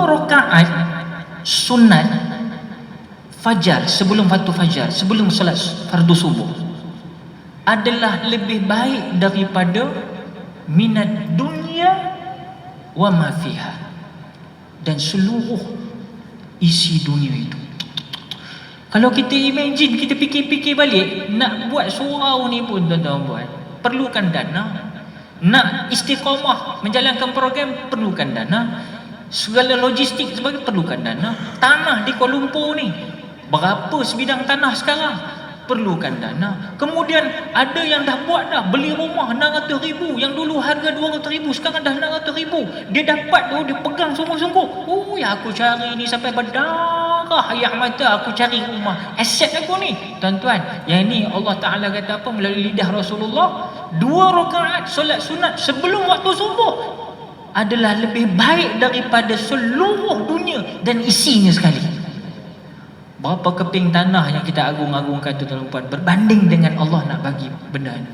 rakaat sunat fajar, sebelum waktu fajar, sebelum solat fardu subuh, adalah lebih baik daripada minad dunya wa ma fiha, dan seluruh isi dunia itu. Kalau kita imagine, kita fikir-fikir balik, nak buat surau ni pun tuan-tuan buat, perlukan dana. Nak istiqamah menjalankan program, perlukan dana. Segala logistik sebagainya perlukan dana. Tanah di Kuala Lumpur ni, berapa sebidang tanah sekarang, perlukan dana. Kemudian ada yang dah buat dah, beli rumah 600,000, yang dulu harga 200,000, sekarang dah 600,000. Dia dapat tu, dia pegang sungguh-sungguh. Oh ya, aku cari ni sampai berdarah air mata, aku cari rumah, aset aku ni. Tuan-tuan, yang ni Allah Ta'ala kata apa melalui lidah Rasulullah, 2 rakaat solat sunat sebelum waktu subuh adalah lebih baik daripada seluruh dunia dan isinya sekali. Berapa keping tanah yang kita agung-agungkan tu tuan-tuan, berbanding dengan Allah nak bagi benda ni.